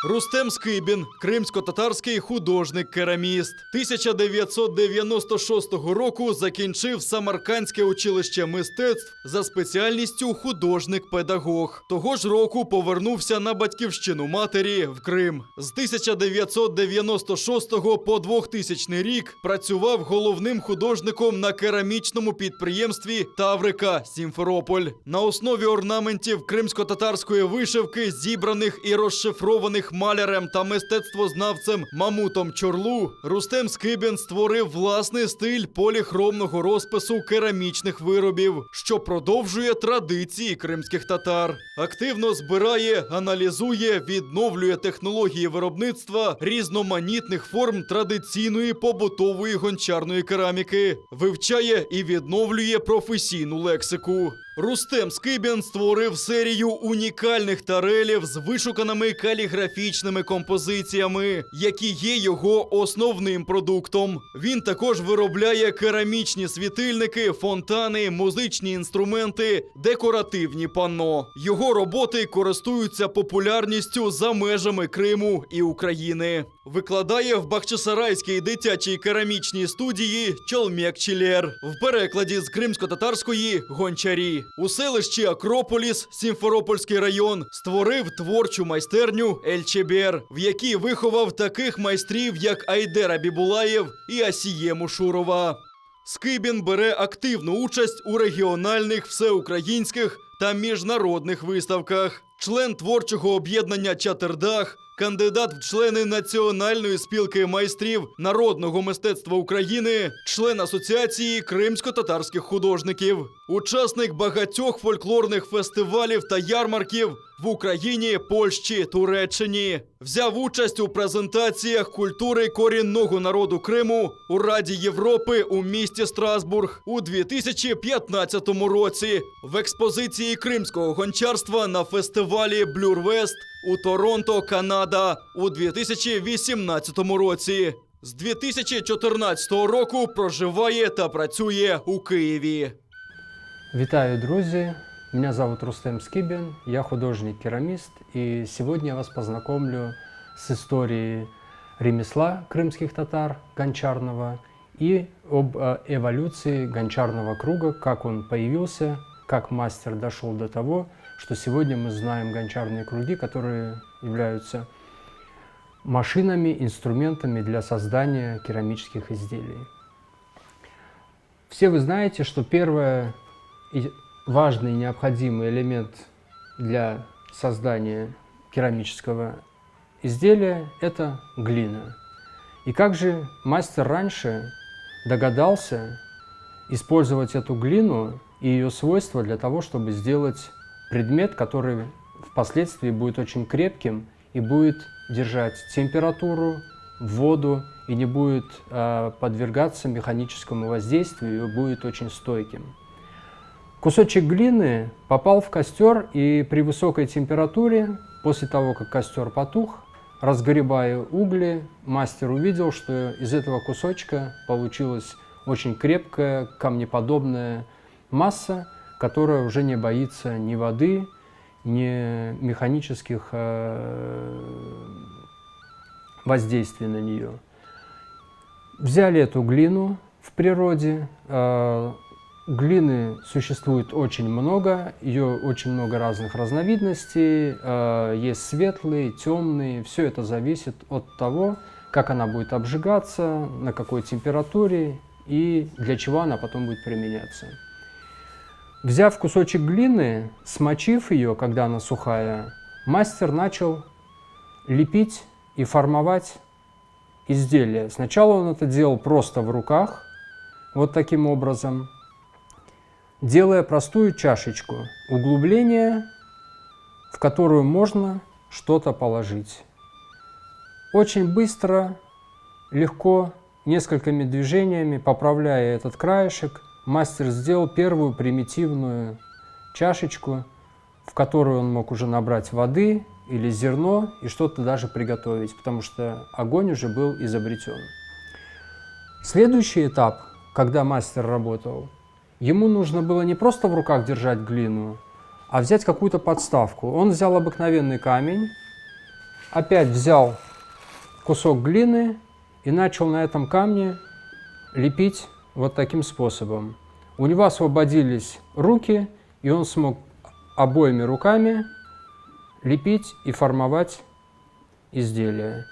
Рустем Скибін – кримсько-татарський художник-кераміст. 1996 року закінчив Самаркандське училище мистецтв за спеціальністю художник-педагог. Того ж року повернувся на батьківщину матері в Крим. З 1996 по 2000 рік працював головним художником на керамічному підприємстві «Таврика» Сімферополь. На основі орнаментів кримсько-татарської вишивки, зібраних і розшифрованих малярем та мистецтвознавцем Мамутом Чорлу, Рустем Скибін створив власний стиль поліхромного розпису керамічних виробів, що продовжує традиції кримських татар. Активно збирає, аналізує, відновлює технології виробництва різноманітних форм традиційної побутової гончарної кераміки, вивчає і відновлює професійну лексику. Рустем Скибін створив серію унікальних тарелів з вишуканими каліграфічними композиціями, які є його основним продуктом. Він також виробляє керамічні світильники, фонтани, музичні інструменти, декоративні панно. Його роботи користуються популярністю за межами Криму і України. Викладає в Бахчисарайській дитячій керамічній студії «Чолмек-Чилер», в перекладі з кримсько-татарської «Гончарі». У селищі Акрополіс, Сімферопольський район, створив творчу майстерню «Ель-Чебер», в якій виховав таких майстрів, як Айдер Абібулаєв і Асіє Мушурова. Скибін бере активну участь у регіональних, всеукраїнських та міжнародних виставках. Член творчого об'єднання «Чатирдах», кандидат в члени Національної спілки майстрів народного мистецтва України, член Асоціації кримсько-татарських художників, учасник багатьох фольклорних фестивалів та ярмарків в Україні, Польщі, Туреччині. Взяв участь у презентаціях культури корінного народу Криму у Раді Європи у місті Страсбург у 2015 році, в експозиції кримського гончарства на фестивалі Блюрвест у Торонто, Канада у 2018 році. З 2014 року проживає та працює у Києві. Вітаю, друзі! Меня зовут Рустем Скибин, я художник-керамист, и сегодня я вас познакомлю с историей ремесла крымских татар гончарного и об эволюции гончарного круга, как он появился, как мастер дошел до того, что сегодня мы знаем гончарные круги, которые являются машинами, инструментами для создания керамических изделий. Все вы знаете, что первое важный и необходимый элемент для создания керамического изделия – это глина. И как же мастер раньше догадался использовать эту глину и ее свойства для того, чтобы сделать предмет, который впоследствии будет очень крепким и будет держать температуру, воду и не будет подвергаться механическому воздействию и будет очень стойким. Кусочек глины попал в костер, и при высокой температуре, после того, как костер потух, разгребая угли, мастер увидел, что из этого кусочка получилась очень крепкая, камнеподобная масса, которая уже не боится ни воды, ни механических воздействий на нее. Взяли эту глину в природе. Глины существует очень много, ее очень много разных разновидностей, есть светлые, темные, все это зависит от того, как она будет обжигаться, на какой температуре и для чего она потом будет применяться. Взяв кусочек глины, смочив ее, когда она сухая, мастер начал лепить и формовать изделие. Сначала он это делал просто в руках, вот таким образом, делая простую чашечку, углубление, в которую можно что-то положить. Очень быстро, легко, несколькими движениями, поправляя этот краешек, мастер сделал первую примитивную чашечку, в которую он мог уже набрать воды или зерно и что-то даже приготовить, потому что огонь уже был изобретен. Следующий этап, когда мастер работал, ему нужно было не просто в руках держать глину, а взять какую-то подставку. Он взял обыкновенный камень, опять взял кусок глины и начал на этом камне лепить вот таким способом. У него освободились руки, и он смог обоими руками лепить и формовать изделие.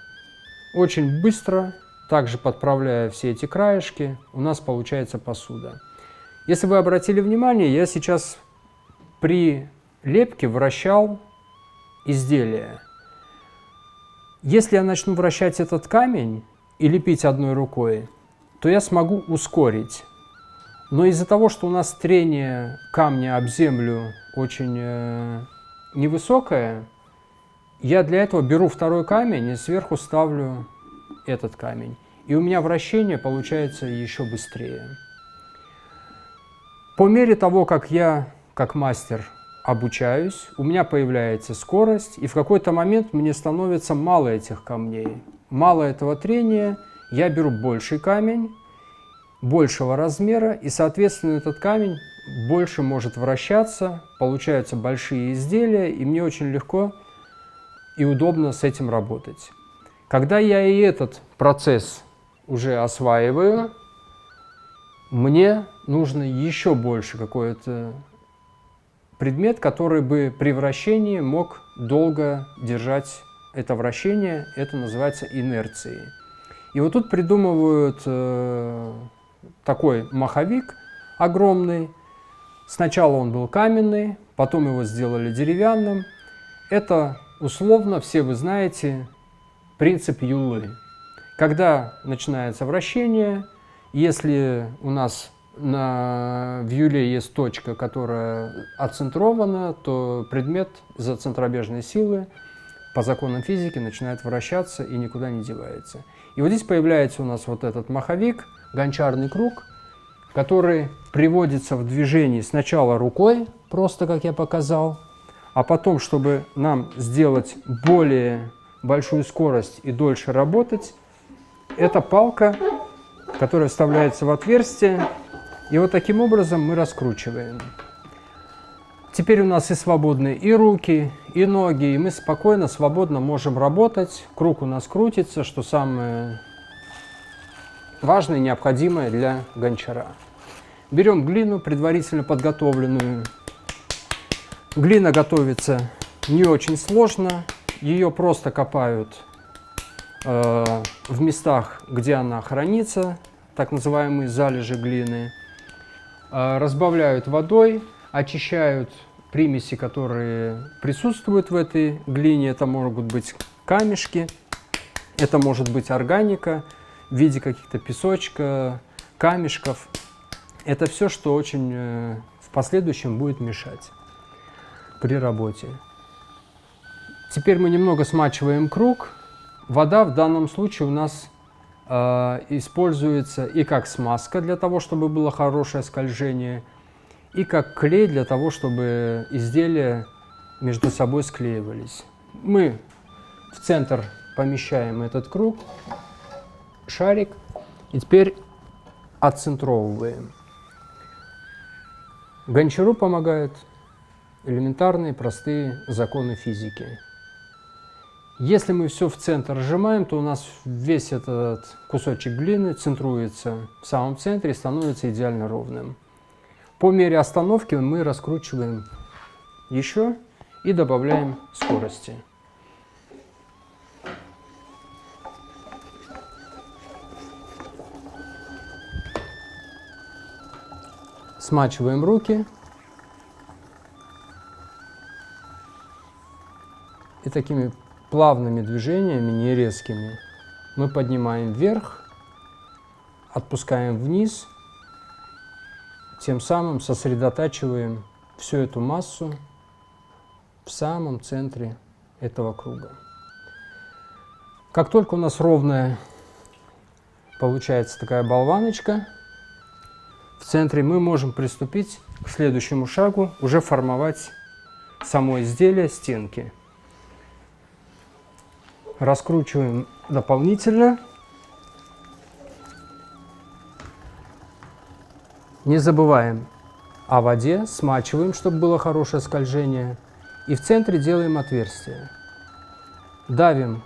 Очень быстро, также подправляя все эти краешки, у нас получается посуда. Если вы обратили внимание, я сейчас при лепке вращал изделие. Если я начну вращать этот камень и лепить одной рукой, то я смогу ускорить. Но из-за того, что у нас трение камня об землю очень невысокое, я для этого беру второй камень и сверху ставлю этот камень. И у меня вращение получается еще быстрее. По мере того, как я, как мастер, обучаюсь, у меня появляется скорость, и в какой-то момент мне становится мало этих камней. Мало этого трения, я беру больший камень, большего размера, и, соответственно, этот камень больше может вращаться, получаются большие изделия, и мне очень легко и удобно с этим работать. Когда я и этот процесс уже осваиваю, мне нужно еще больше какой-то предмет, который бы при вращении мог долго держать это вращение, это называется инерцией. И вот тут придумывают такой маховик огромный. Сначала он был каменный, потом его сделали деревянным. Это условно, все вы знаете, принцип юлы. Когда начинается вращение, если у нас в юле есть точка, которая отцентрована, то предмет из-за центробежной силы по законам физики начинает вращаться и никуда не девается. И вот здесь появляется у нас вот этот маховик, гончарный круг, который приводится в движение сначала рукой, просто как я показал, а потом, чтобы нам сделать более большую скорость и дольше работать, это палка, которая вставляется в отверстие, и вот таким образом мы раскручиваем. Теперь у нас и свободны и руки, и ноги, и мы спокойно, свободно можем работать. Круг у нас крутится, что самое важное и необходимое для гончара. Берем глину, предварительно подготовленную. Глина готовится не очень сложно, ее просто копают в местах, где она хранится, так называемые залежи глины, разбавляют водой, очищают примеси, которые присутствуют в этой глине. Это могут быть камешки, это может быть органика в виде каких-то песочка, камешков. Это все, что очень в последующем будет мешать при работе. Теперь мы немного смачиваем круг. Вода в данном случае у нас используется и как смазка для того, чтобы было хорошее скольжение, и как клей для того, чтобы изделия между собой склеивались. Мы в центр помещаем этот круг, шарик, и теперь отцентровываем. Гончару помогают элементарные, простые законы физики. Если мы все в центр сжимаем, то у нас весь этот кусочек глины центруется в самом центре и становится идеально ровным. По мере остановки мы раскручиваем еще и добавляем скорости. Смачиваем руки. И такими плавными движениями, не резкими, мы поднимаем вверх, отпускаем вниз, тем самым сосредотачиваем всю эту массу в самом центре этого круга. Как только у нас ровная получается такая болваночка, в центре мы можем приступить к следующему шагу, уже формовать само изделие, стенки. Раскручиваем дополнительно. Не забываем о воде, смачиваем, чтобы было хорошее скольжение. И в центре делаем отверстие. давим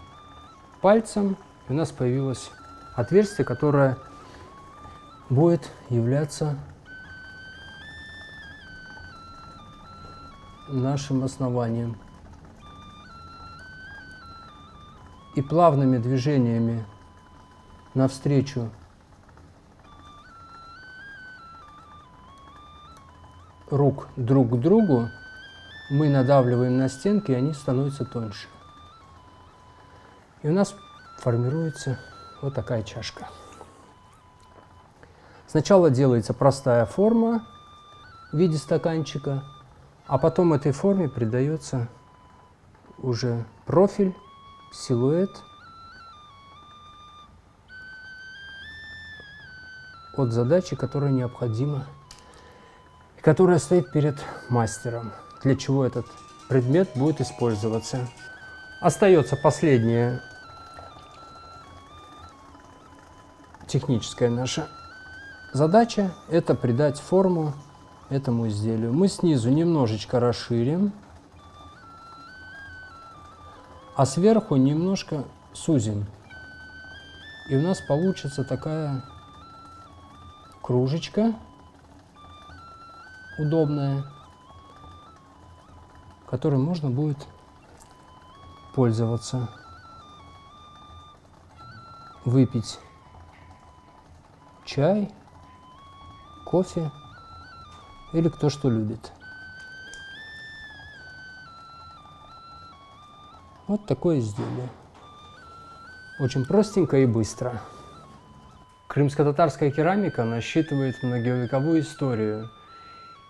пальцем, и у нас появилось отверстие, которое будет являться нашим основанием. И плавными движениями навстречу рук друг к другу мы надавливаем на стенки, и они становятся тоньше. И у нас формируется вот такая чашка. Сначала делается простая форма в виде стаканчика, а потом этой форме придается уже профиль, силуэт от задачи, которая необходима, и которая стоит перед мастером, для чего этот предмет будет использоваться. Остается последняя техническая наша задача – это придать форму этому изделию. Мы снизу немножечко расширим, а сверху немножко сузим. И у нас получится такая кружечка удобная, которой можно будет пользоваться, выпить чай, кофе или кто что любит. Вот такое изделие. Очень простенько и быстро. Крымско-татарская керамика насчитывает многовековую историю.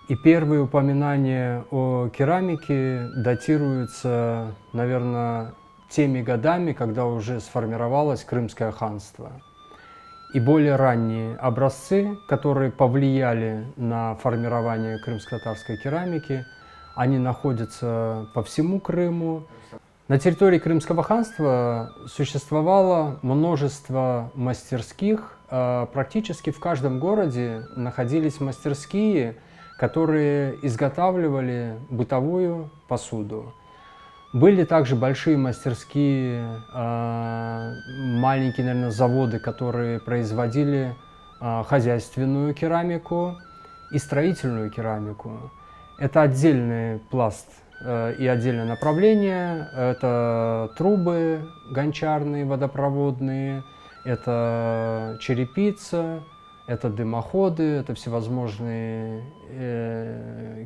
И первые упоминания о керамике датируются, наверное, теми годами, когда уже сформировалось Крымское ханство. И более ранние образцы, которые повлияли на формирование крымско-татарской керамики, они находятся по всему Крыму. На территории Крымского ханства существовало множество мастерских. Практически в каждом городе находились мастерские, которые изготавливали бытовую посуду. Были также большие мастерские, маленькие, наверное, заводы, которые производили хозяйственную керамику и строительную керамику. Это отдельный пласт и отдельное направление. Это трубы гончарные, водопроводные, это черепица, это дымоходы, это всевозможные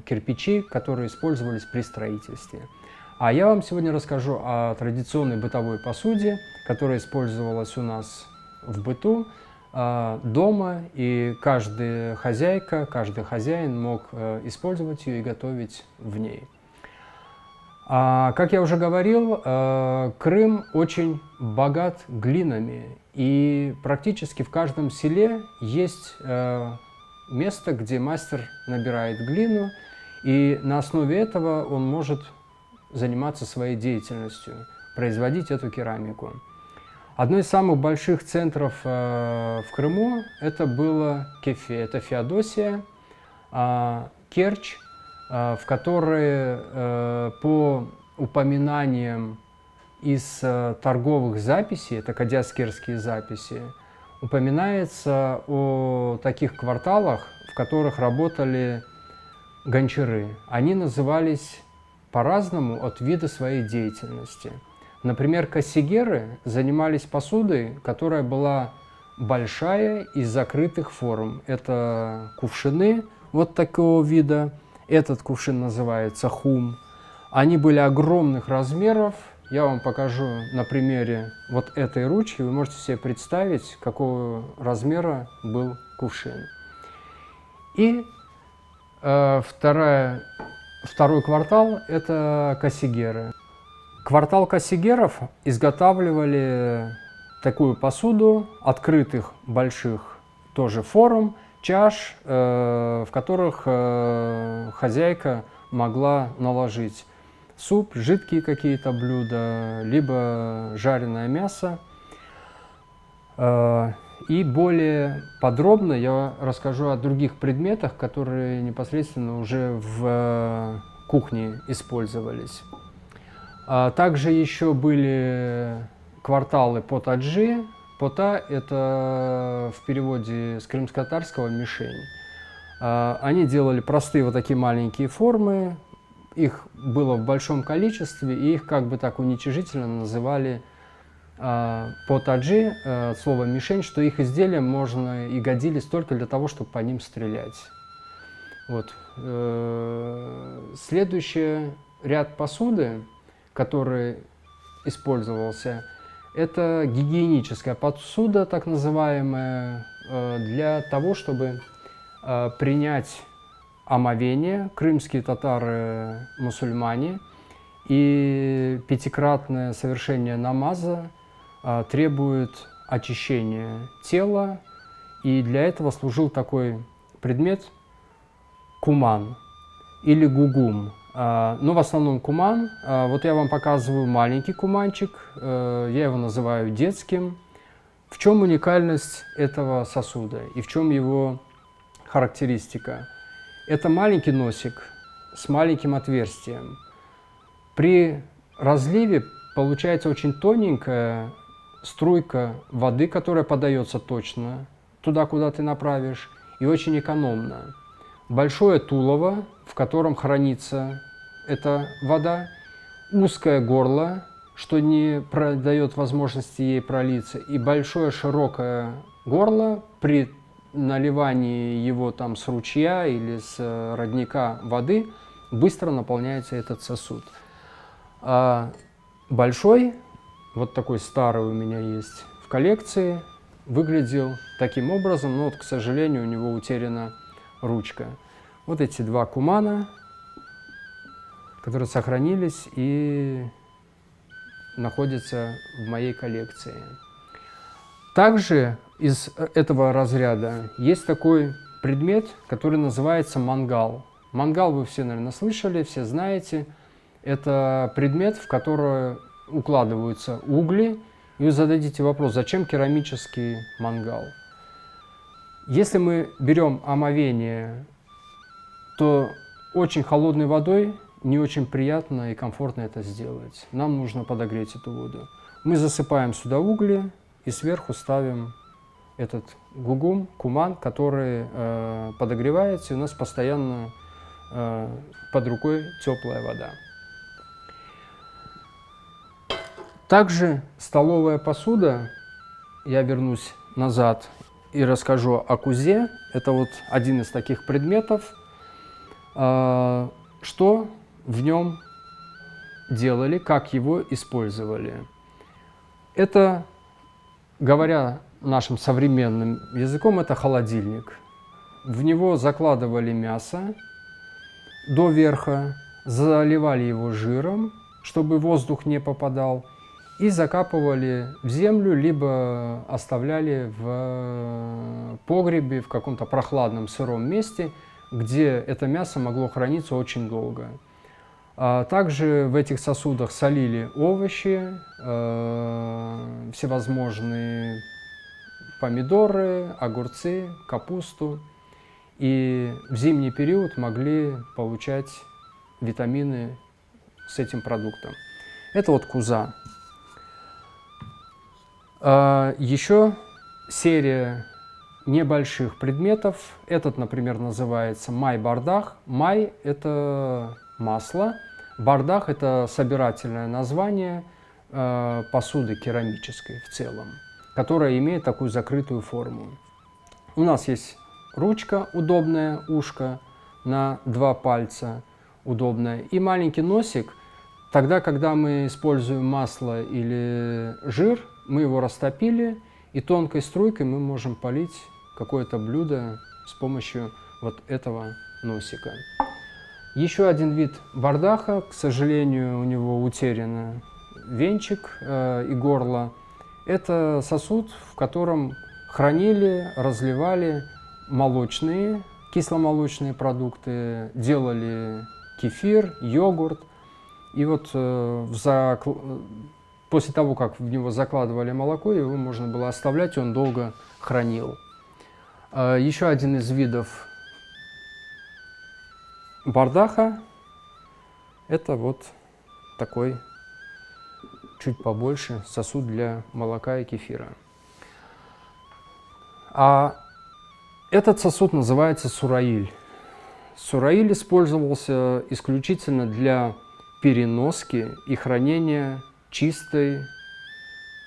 кирпичи, которые использовались при строительстве. А я вам сегодня расскажу о традиционной бытовой посуде, которая использовалась у нас в быту дома, и каждая хозяйка, каждый хозяин мог использовать ее и готовить в ней. Как я уже говорил, Крым очень богат глинами, и практически в каждом селе есть место, где мастер набирает глину, и на основе этого он может заниматься своей деятельностью, производить эту керамику. Одно из самых больших центров в Крыму это было Кефе, это Феодосия, Керчь, в которой по упоминаниям из торговых записей, это кадяскерские записи, упоминается о таких кварталах, в которых работали гончары. Они назывались по-разному от вида своей деятельности. Например, кассигеры занимались посудой, которая была большая, из закрытых форм. Это кувшины вот такого вида. Этот кувшин называется хум. Они были огромных размеров. Я вам покажу на примере вот этой ручки. Вы можете себе представить, какого размера был кувшин. И второй квартал – это кассигеры. Квартал кассигеров изготавливали такую посуду, открытых больших тоже форм, чаш, в которых хозяйка могла наложить суп, жидкие какие-то блюда, либо жареное мясо. И более подробно я расскажу о других предметах, которые непосредственно уже в кухне использовались. Также еще были кварталы потаджи. Пота — это в переводе с крымско-татарского «мишень». Они делали простые вот такие маленькие формы, их было в большом количестве, и их как бы так уничижительно называли потаджи, от слова «мишень», что их изделия можно и годились только для того, чтобы по ним стрелять. Вот. Следующий ряд посуды, который использовался, это гигиеническая посуда, так называемая, для того, чтобы принять омовение. Крымские татары мусульмане, и пятикратное совершение намаза требует очищения тела, и для этого служил такой предмет куман или гугум. Но в основном куман. Вот я вам показываю маленький куманчик, я его называю детским. В чем уникальность этого сосуда и в чем его характеристика? Это маленький носик с маленьким отверстием. При разливе получается очень тоненькая струйка воды, которая подается точно туда, куда ты направишь, и очень экономно. Большое тулово, в котором хранится эта вода, узкое горло, что не дает возможности ей пролиться, и большое широкое горло. При наливании его там с ручья или с родника воды быстро наполняется этот сосуд. А большой, вот такой старый у меня есть в коллекции, выглядел таким образом, но вот, к сожалению, у него утеряна ручка. Вот эти два кумана, которые сохранились и находятся в моей коллекции. Также из этого разряда есть такой предмет, который называется мангал. Мангал вы все, наверное, слышали, все знаете. Это предмет, в который укладываются угли. И вы зададите вопрос, зачем керамический мангал? Если мы берем омовение, то очень холодной водой не очень приятно и комфортно это сделать. Нам нужно подогреть эту воду. Мы засыпаем сюда угли и сверху ставим этот гугум, куман, который подогревается, и у нас постоянно под рукой теплая вода. Также столовая посуда, я вернусь назад и расскажу о кузе. Это вот один из таких предметов. Что в нем делали, как его использовали. Это, говоря нашим современным языком, это холодильник. В него закладывали мясо до верха, заливали его жиром, чтобы воздух не попадал, и закапывали в землю, либо оставляли в погребе, в каком-то прохладном сыром месте, где это мясо могло храниться очень долго. Также в этих сосудах солили овощи, всевозможные помидоры, огурцы, капусту. И в зимний период могли получать витамины с этим продуктом. Это вот куза. Еще серия небольших предметов. Этот, например, называется май-бардах. Май – это масло. Бардах – это собирательное название посуды керамической в целом, которая имеет такую закрытую форму. У нас есть ручка удобная, ушко на 2 пальца удобная, и маленький носик. Тогда, когда мы используем масло или жир, мы его растопили, и тонкой струйкой мы можем полить какое-то блюдо с помощью вот этого носика. Еще один вид бардаха, к сожалению, у него утерян венчик и горло. Это сосуд, в котором хранили, разливали молочные, кисломолочные продукты, делали кефир, йогурт. И вот после того, как в него закладывали молоко, его можно было оставлять, и он долго хранил. Еще один из видов бардаха – это вот такой чуть побольше сосуд для молока и кефира. А этот сосуд называется сураиль. Сураиль использовался исключительно для переноски и хранения чистой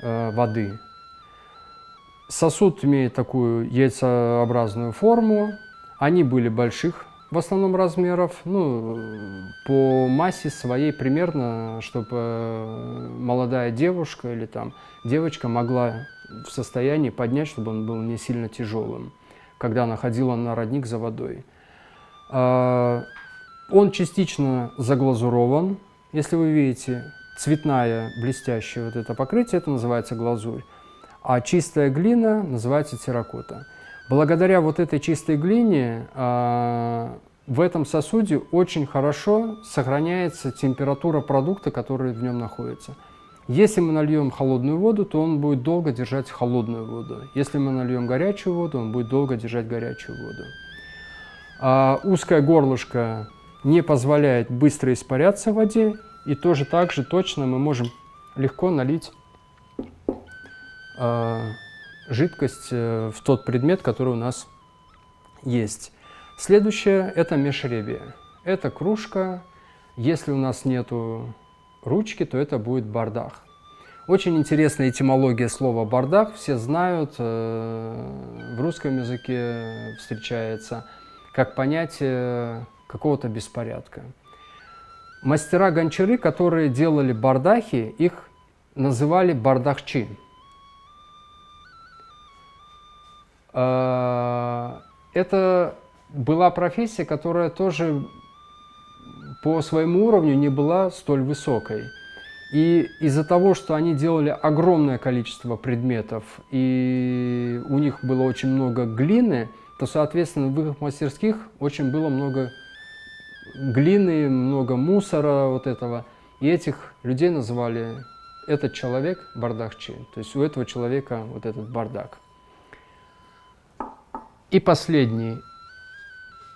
воды. Сосуд имеет такую яйцеобразную форму. Они были больших в основном размеров, по массе своей примерно, чтобы молодая девушка или там девочка могла в состоянии поднять, чтобы он был не сильно тяжелым, когда она ходила на родник за водой. Он частично заглазурован. Если вы видите, цветная блестящая вот это покрытие, это называется глазурь. А чистая глина называется терракота. Благодаря вот этой чистой глине в этом сосуде очень хорошо сохраняется температура продукта, который в нем находится. Если мы нальем холодную воду, то он будет долго держать холодную воду. Если мы нальем горячую воду, он будет долго держать горячую воду. Узкое горлышко не позволяет быстро испаряться в воде, и тоже так же точно мы можем легко налить жидкость в тот предмет, который у нас есть. Следующее – это мешребие. Это кружка. Если у нас нету ручки, то это будет бардах. Очень интересная этимология слова бардах. Все знают, в русском языке встречается как понятие какого-то беспорядка. Мастера-гончары, которые делали бардахи, их называли бардахчи. Это была профессия, которая тоже по своему уровню не была столь высокой. И из-за того, что они делали огромное количество предметов, и у них было очень много глины, то, соответственно, в их мастерских очень было много глины, много мусора вот этого. И этих людей называли этот человек бардахчи. То есть у этого человека вот этот бардак. И последний,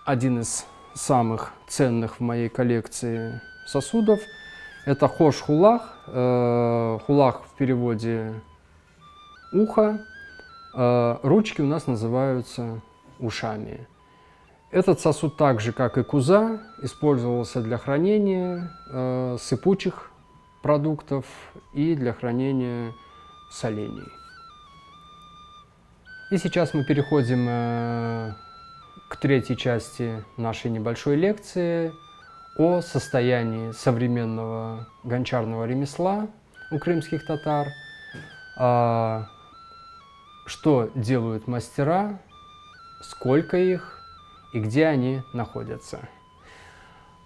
один из самых ценных в моей коллекции сосудов, это хош-хулах. Хулах в переводе ухо. Ручки у нас называются ушами. Этот сосуд, так же как и куза, использовался для хранения сыпучих продуктов и для хранения солений. И сейчас мы переходим к третьей части нашей небольшой лекции о состоянии современного гончарного ремесла у крымских татар, что делают мастера, сколько их и где они находятся.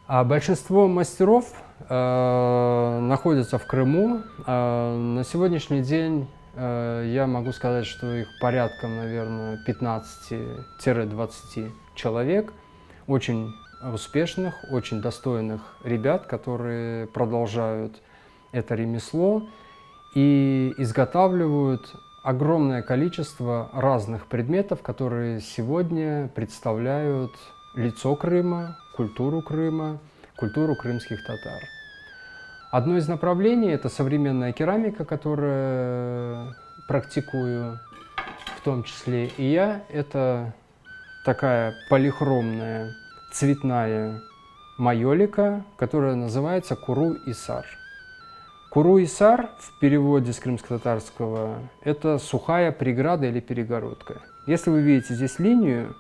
Большинство мастеров находятся в Крыму. На сегодняшний день я могу сказать, что их порядком, наверное, 15-20 человек, очень успешных, очень достойных ребят, которые продолжают это ремесло и изготавливают огромное количество разных предметов, которые сегодня представляют лицо Крыма, культуру крымских татар. Одно из направлений – это современная керамика, которую практикую в том числе и я. Это такая полихромная цветная майолика, которая называется куру-исар. Куру-исар в переводе с крымско-татарского – это сухая преграда или перегородка. Если вы видите здесь линию,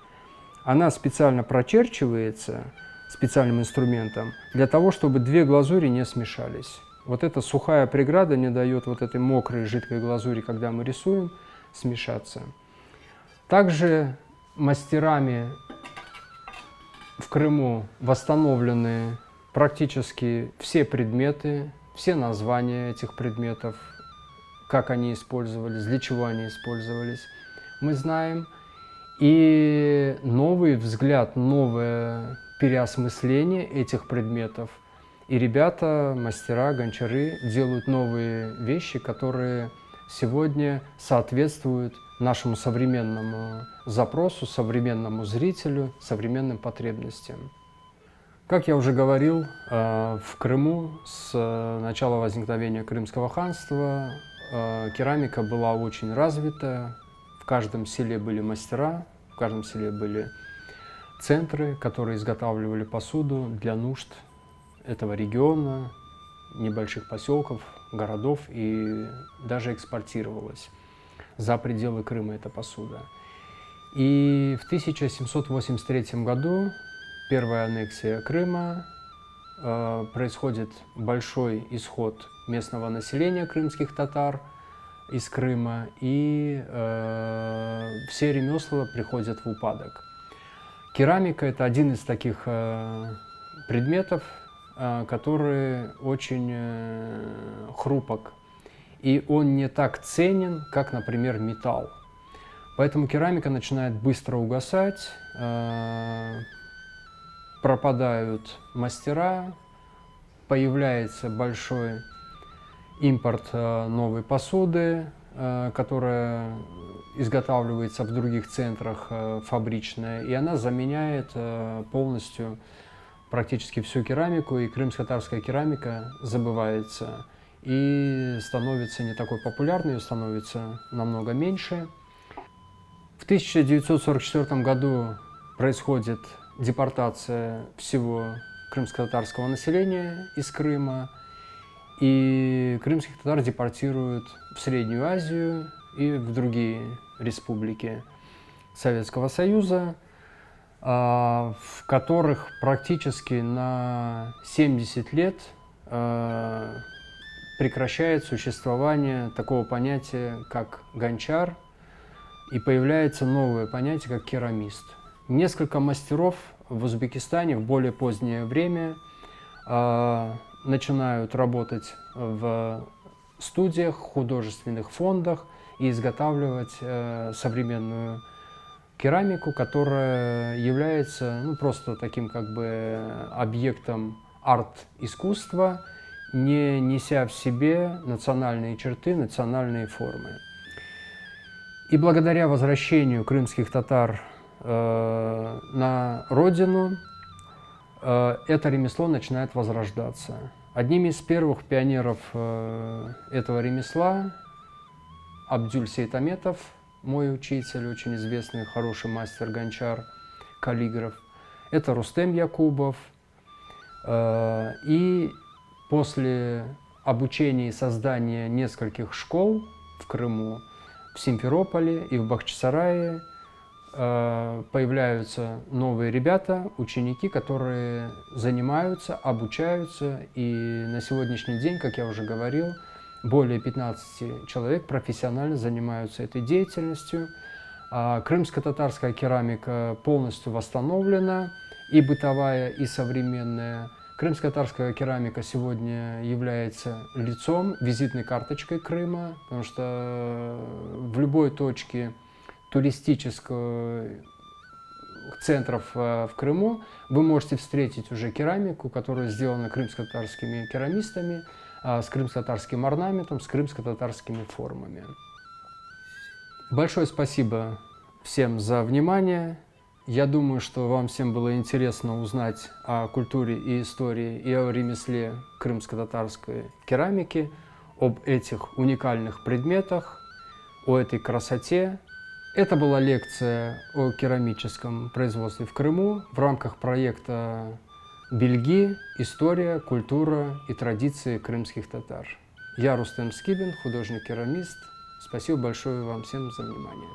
она специально прочерчивается специальным инструментом для того, чтобы две глазури не смешались. Вот эта сухая преграда не дает вот этой мокрой жидкой глазури, когда мы рисуем, смешаться. Также мастерами в Крыму восстановлены практически все предметы, все названия этих предметов, как они использовались, для чего они использовались, мы знаем. И новый взгляд, новое переосмысление этих предметов. И ребята, мастера, гончары делают новые вещи, которые сегодня соответствуют нашему современному запросу, современному зрителю, современным потребностям. Как я уже говорил, в Крыму с начала возникновения Крымского ханства керамика была очень развита. В каждом селе были мастера, в каждом селе были центры, которые изготавливали посуду для нужд этого региона, небольших поселков, городов, и даже экспортировалась за пределы Крыма эта посуда. И в 1783 году, первая аннексия Крыма, происходит большой исход местного населения крымских татар из Крыма, и все ремесла приходят в упадок. Керамика – это один из таких предметов, который очень хрупок, и он не так ценен, как, например, металл. Поэтому керамика начинает быстро угасать, пропадают мастера, появляется большой импорт новой посуды, которая изготавливается в других центрах фабричная, и она заменяет полностью практически всю керамику, и крымско-татарская керамика забывается и становится не такой популярной, ее становится намного меньше. В 1944 году происходит депортация всего крымско-татарского населения из Крыма, и крымских татар депортируют в Среднюю Азию и в другие республики Советского Союза, в которых практически на 70 лет прекращает существование такого понятия, как гончар, и появляется новое понятие, как керамист. Несколько мастеров в Узбекистане в более позднее время начинают работать в студиях, художественных фондах и изготавливать современную керамику, которая является просто таким как бы объектом арт-искусства, не неся в себе национальные черты, национальные формы. И благодаря возвращению крымских татар на родину, это ремесло начинает возрождаться. Одним из первых пионеров этого ремесла Абдюль Сейтаметов, мой учитель, очень известный, хороший мастер-гончар, каллиграф. Это Рустем Якубов. И после обучения и создания нескольких школ в Крыму, в Симферополе и в Бахчисарае, появляются новые ребята, ученики, которые занимаются, обучаются, и на сегодняшний день, как я уже говорил, более 15 человек профессионально занимаются этой деятельностью. Крымско-татарская керамика полностью восстановлена, и бытовая, и современная. Крымско-татарская керамика сегодня является лицом, визитной карточкой Крыма, потому что в любой точке туристических центров в Крыму вы можете встретить уже керамику, которая сделана крымско-татарскими керамистами, с крымско-татарским орнаментом, с крымско-татарскими формами. Большое спасибо всем за внимание. Я думаю, что вам всем было интересно узнать о культуре и истории и о ремесле крымско-татарской керамики, об этих уникальных предметах, о этой красоте. Это была лекция о керамическом производстве в Крыму в рамках проекта «Бельги. История, культура и традиции крымских татар». Я Рустем Скибин, художник-керамист. Спасибо большое вам всем за внимание.